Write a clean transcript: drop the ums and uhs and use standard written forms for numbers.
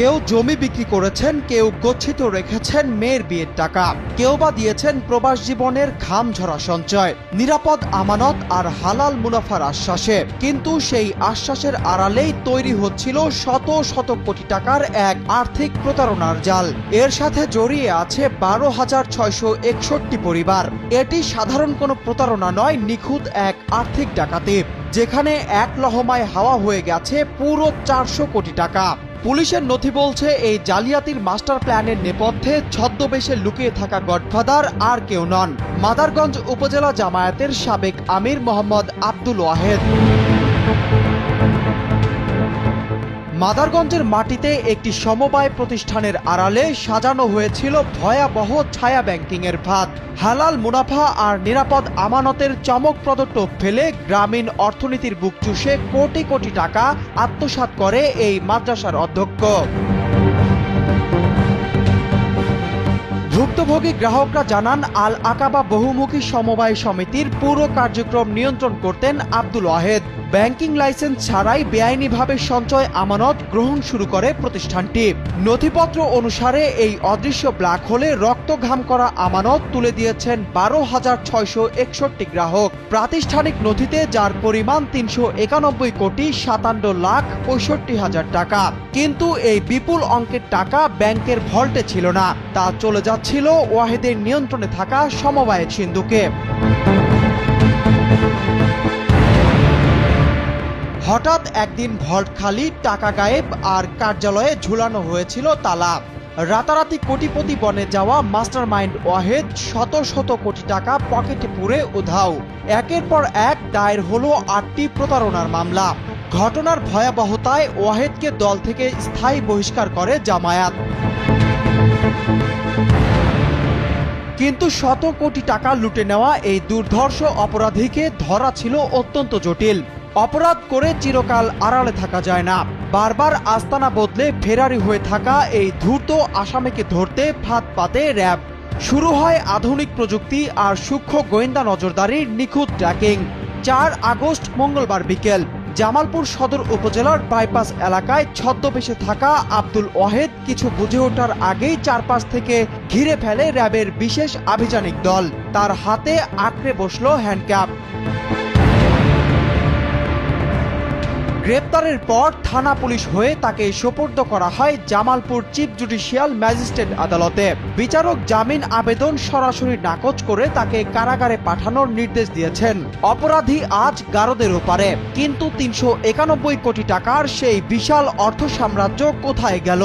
কেউ জমি বিক্রি করেছেন, কেউ গচ্ছিত রেখেছেন মেয়ের বিয়ের টাকা, কেউ বা দিয়েছেন প্রবাস জীবনের ঘাম ঝরা সঞ্চয়, নিরাপদ আমানত আর হালাল মুনাফার আশ্বাসে। কিন্তু সেই আশ্বাসের আড়ালেই তৈরি হচ্ছিল শত শত কোটি টাকার এক আর্থিক প্রতারণার জাল। এর সাথে জড়িয়ে আছে 12,661 পরিবার। এটি সাধারণ কোনো প্রতারণা নয়, নিখুঁত এক আর্থিক ডাকাতি, যেখানে এক লহমায় হাওয়া হয়ে গেছে পুরো 400 কোটি টাকা। পুলিশের নথি বলছে এই জালিয়াতির মাস্টার প্ল্যানের নেপথ্যে ছদ্মবেশে লুকিয়ে থাকা গডফাদার আর কেউ নন, মাদারগঞ্জ উপজেলা জামায়াতের সাবেক আমির মোহাম্মদ আব্দুল ওয়াহেদ। মাদারগঞ্জের মাটিতে একটি সমবায় প্রতিষ্ঠানের আড়ালে সাজানো হয়েছিল ভয়াবহ ছায়া ব্যাংকিংয়ের ফাঁদ। হালাল মুনাফা আর নিরাপদ আমানতের চমকপ্রদ টোপ ফেলে গ্রামীণ অর্থনীতির বুক চুষে কোটি কোটি টাকা আত্মসাৎ করে এই মাদ্রাসার অধ্যক্ষ। ভুক্তভোগী গ্রাহকরা জানান, আল আকাবা বহুমুখী সমবায় সমিতির পুরো কার্যক্রম নিয়ন্ত্রণ করতেন আব্দুল ওয়াহেদ। ব্যাংকিং লাইসেন্স ছাড়াই বেআইনিভাবে সঞ্চয় আমানত গ্রহণ শুরু করে প্রতিষ্ঠানটি। নথিপত্র অনুসারে এই অদৃশ্য ব্ল্যাক হোলে রক্ত ঘাম করা আমানত তুলে দিয়েছেন 12,661 গ্রাহক। প্রাতিষ্ঠানিক নথিতে যার পরিমাণ 391 কোটি 57,65,000 টাকা। কিন্তু এই বিপুল অঙ্কের টাকা ব্যাংকের ভল্টে ছিল না, তা চলে যাচ্ছিল ওয়াহেদের নিয়ন্ত্রণে থাকা সমবায়ের সিন্ধুকে। হঠাৎ একদিন ভল্ট খালি, টাকা গায়েব আর কার্যালয়ে ঝুলানো হয়েছিল তালা। রাতারাতি কোটিপতি বনে যাওয়া মাস্টারমাইন্ড ওয়াহেদ শত শত কোটি টাকা পকেটে পুরে উধাও। একের পর এক দায়ের হলো 8টি প্রতারণার মামলা। ঘটনার ভয়াবহতায় ওয়াহেদকে দল থেকে স্থায়ী বহিষ্কার করে জামায়াত। কিন্তু শত কোটি টাকা লুটে নেওয়া এই দুর্ধর্ষ অপরাধীকে ধরা ছিল অত্যন্ত জটিল। অপরাধ করে চিরকাল আড়ালে থাকা যায় না। বারবার আস্তানা বদলে ফেরারি হয়ে থাকা এই ধূর্ত আসামিকে ধরতে ফাঁদ পাতে র্যাব। শুরু হয় আধুনিক প্রযুক্তি আর সূক্ষ্ম গোয়েন্দা নজরদারির নিখুঁত ট্র্যাকিং। 4 আগস্ট মঙ্গলবার বিকেল জামালপুর সদর উপজেলার বাইপাস এলাকায় ছদ্মবেশে থাকা আব্দুল ওয়াহেদ কিছু বুঝে ওঠার আগেই চারপাশ থেকে ঘিরে ফেলে র্যাবের বিশেষ আভিযানিক দল। তার হাতে আঁকড়ে বসল হ্যান্ডক্যাপ। গ্রেপ্তারের পর থানা পুলিশ হয়ে তাকে সোপর্দ করা হয় জামালপুর চিফ জুডিশিয়াল ম্যাজিস্ট্রেট আদালতে। বিচারক জামিন আবেদন সরাসরি নাকচ করে তাকে কারাগারে পাঠানোর নির্দেশ দিয়েছেন। অপরাধী আজ গারদের ওপারে, কিন্তু 391 কোটি টাকার সেই বিশাল অর্থ সাম্রাজ্য কোথায় গেল?